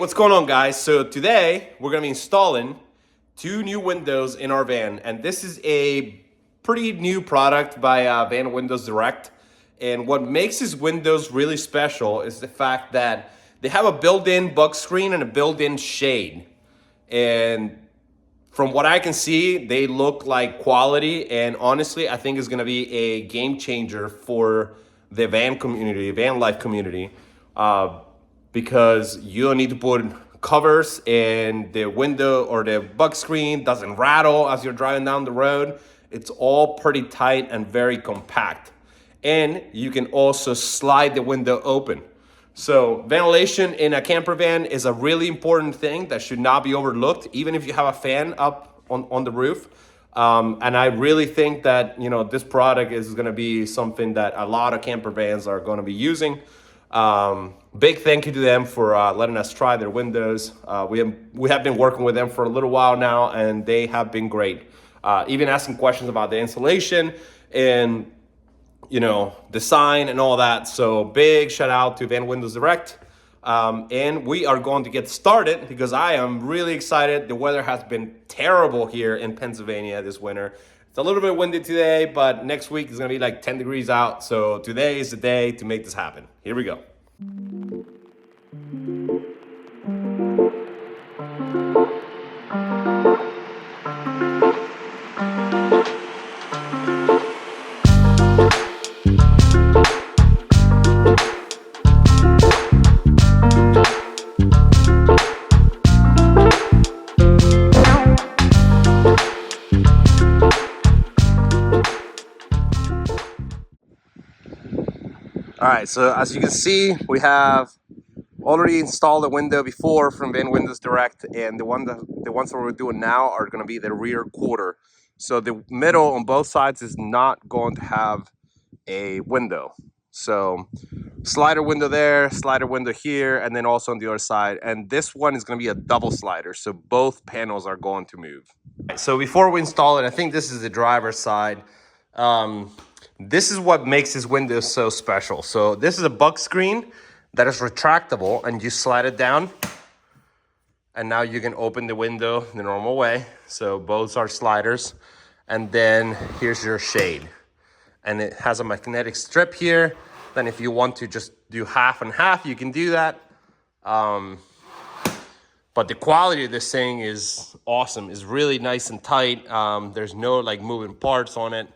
what's going on, guys? So today we're gonna be installing two new windows in our van, and this is a pretty new product by Van Windows Direct. And what makes these windows really special is the fact that they have a built-in bug screen and a built-in shade. And from what I can see, they look like quality, and honestly, I think it's gonna be a game changer for the van community, van life community. Because you don't need to put covers, and the window or the bug screen doesn't rattle as you're driving down the road. It's all pretty tight and very compact. And you can also slide the window open. So ventilation in a camper van is a really important thing that should not be overlooked, even if you have a fan up on the roof. And I really think that, this product is gonna be something that a lot of camper vans are gonna be using. Big thank you to them for letting us try their windows. We have been working with them for a little while now, and they have been great. Even asking questions about the installation and design and all that. So big shout out to Van Windows Direct. And we are going to get started because I am really excited. The weather has been terrible here in Pennsylvania this winter. It's a little bit windy today, but next week is gonna be like 10 degrees out. So today is the day to make this happen. Here we go. All right, so as you can see, we have already installed a window before from Van Windows Direct, and the ones that we're doing now are going to be the rear quarter. So the middle on both sides is not going to have a window. So slider window there, slider window here, and then also on the other side. And this one is going to be a double slider, so both panels are going to move. So before we install it, I think this is the driver's side. This is what makes this window so special. So this is a bug screen that is retractable, and you slide it down, and now you can open the window the normal way. So both are sliders, and then here's your shade, and it has a magnetic strip here. Then if you want to just do half and half, you can do that. But the quality of this thing is awesome. It's really nice and tight. There's no like moving parts on it.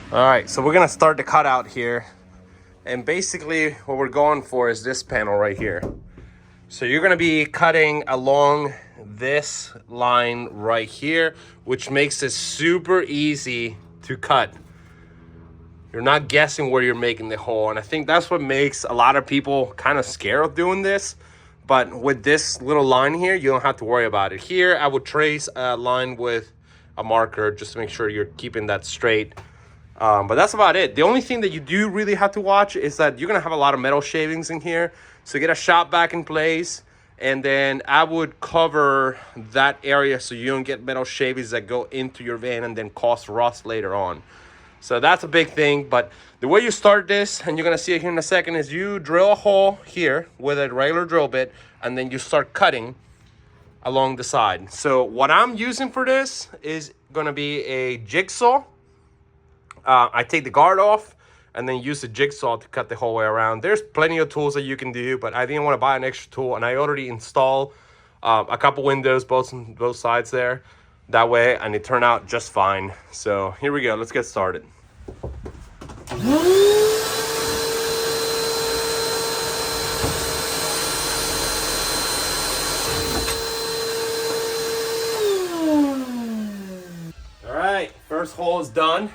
All right, so we're gonna start the cutout here. And basically what we're going for is this panel right here. So you're gonna be cutting along this line right here, which makes it super easy to cut. You're not guessing where you're making the hole. And I think that's what makes a lot of people kind of scared of doing this. But with this little line here, you don't have to worry about it. Here, I would trace a line with a marker just to make sure you're keeping that straight. But that's about it. The only thing that you do really have to watch is that you're gonna have a lot of metal shavings in here. So get a shop back in place, and then I would cover that area so you don't get metal shavings that go into your van and then cause rust later on. So that's a big thing. But the way you start this, and you're gonna see it here in a second, is you drill a hole here with a regular drill bit, and then you start cutting along the side. So what I'm using for this is gonna be a jigsaw. I take the guard off and then use the jigsaw to cut the whole way around. There's plenty of tools that you can do, but I didn't want to buy an extra tool, and I already installed a couple windows, both sides there, that way, and it turned out just fine. So here we go, let's get started. All right, first hole is done.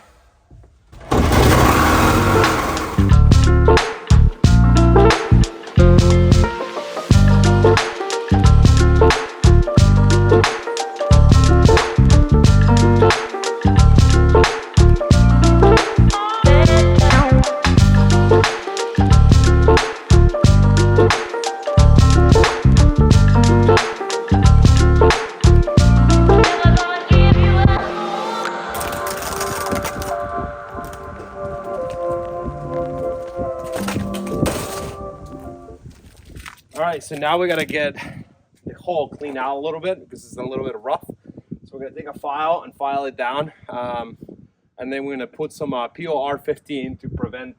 All right, so now we gotta get hole clean out a little bit because it's a little bit rough. So we're gonna take a file and file it down. And then we're gonna put some POR 15 to prevent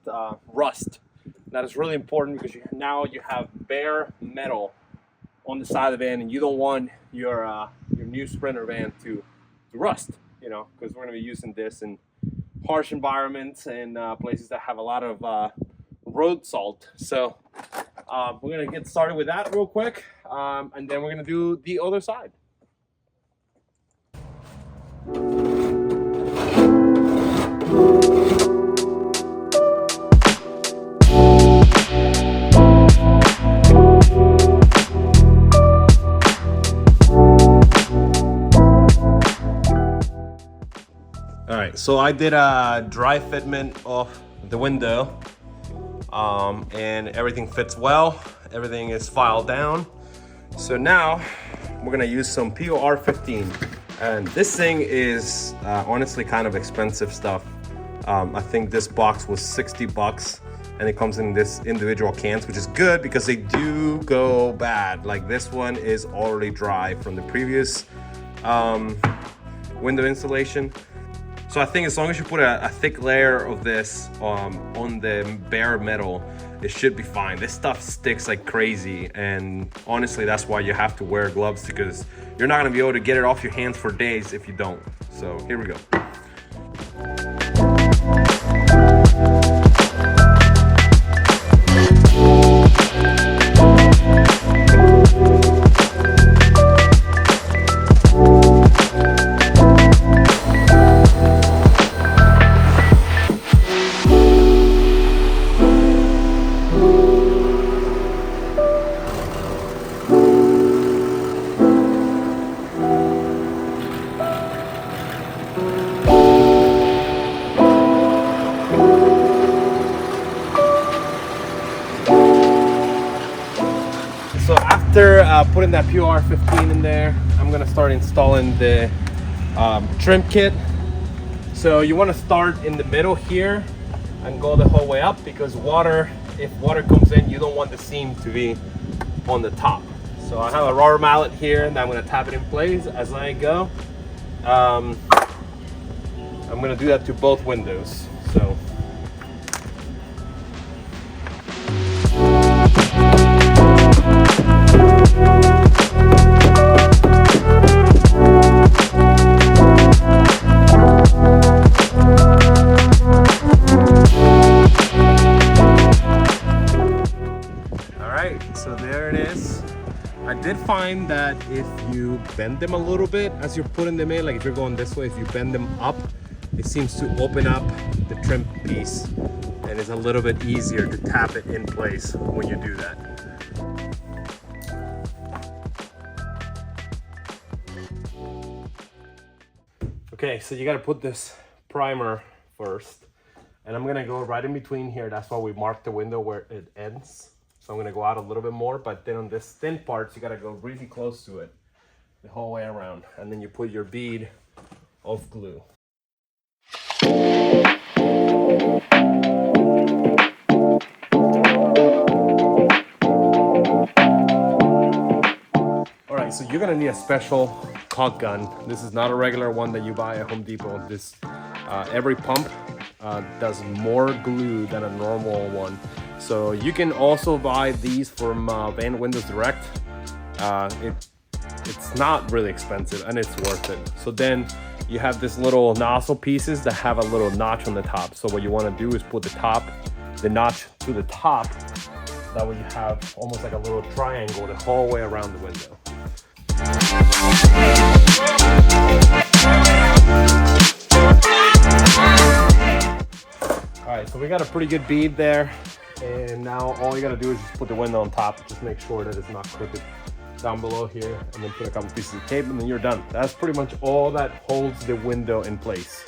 rust. That is really important because now you have bare metal on the side of the van, and you don't want your new Sprinter van to rust, you know, because we're gonna be using this in harsh environments and places that have a lot of road salt. So we're gonna get started with that real quick, and then we're gonna do the other side. All right, so I did a dry fitment of the window, and everything fits well. Everything is filed down. So now we're gonna use some POR 15. And this thing is honestly kind of expensive stuff. I think this box was 60 bucks, and it comes in this individual cans, which is good because they do go bad. Like this one is already dry from the previous window installation. So I think as long as you put a thick layer of this on the bare metal, it should be fine. This stuff sticks like crazy, and honestly, that's why you have to wear gloves, because you're not gonna be able to get it off your hands for days if you don't. So here we go. So after putting that POR 15 in there, I'm gonna start installing the trim kit. So you want to start in the middle here and go the whole way up, because if water comes in, you don't want the seam to be on the top. So I have a rubber mallet here, and I'm gonna tap it in place as I go. I'm gonna do that to both windows. So. So there it is. I did find that if you bend them a little bit as you're putting them in, like if you're going this way, if you bend them up, it seems to open up the trim piece, and it's a little bit easier to tap it in place when you do that. Okay, so you got to put this primer first, and I'm gonna go right in between here. That's why we marked the window where it ends. So I'm gonna go out a little bit more, but then on this thin parts, you gotta go really close to it the whole way around. And then you put your bead of glue. All right, so you're gonna need a special caulk gun. This is not a regular one that you buy at Home Depot. This every pump does more glue than a normal one. So you can also buy these from Van Windows Direct. It's not really expensive, and it's worth it. So then you have this little nozzle pieces that have a little notch on the top. So what you want to do is put the notch to the top. That way you have almost like a little triangle the whole way around the window. All right, so we got a pretty good bead there. And now all you gotta do is just put the window on top. Just make sure that it's not crooked down below here, and then put a couple pieces of tape, and then you're done. That's pretty much all that holds the window in place.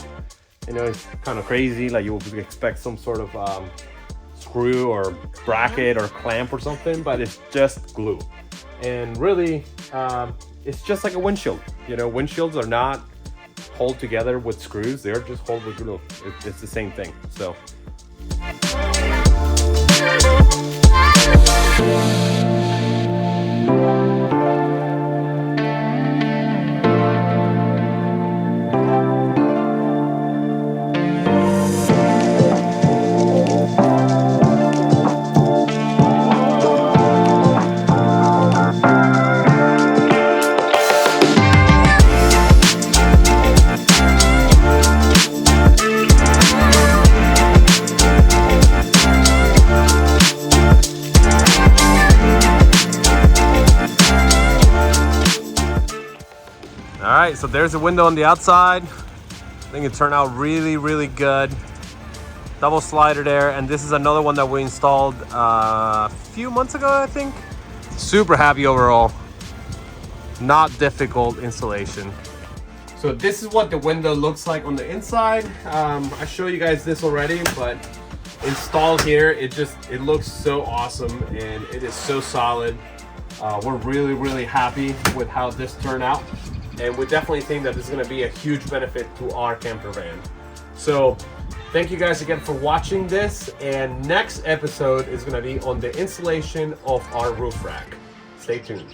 You know, it's kind of crazy. Like you would expect some sort of screw or bracket or clamp or something, but it's just glue. And really, it's just like a windshield. You know, windshields are not hold together with screws. They're just hold with glue. It's the same thing. So. right, so there's the window on the outside. I think it turned out really, really good. Double slider there, and this is another one that we installed a few months ago, I think. Super happy overall. Not difficult installation. So this is what the window looks like on the inside. I showed you guys this already, but installed here, it looks so awesome and it is so solid. We're really, really happy with how this turned out, and we definitely think that this is going to be a huge benefit to our camper van. So thank you guys again for watching this, and next episode is going to be on the installation of our roof rack. Stay tuned.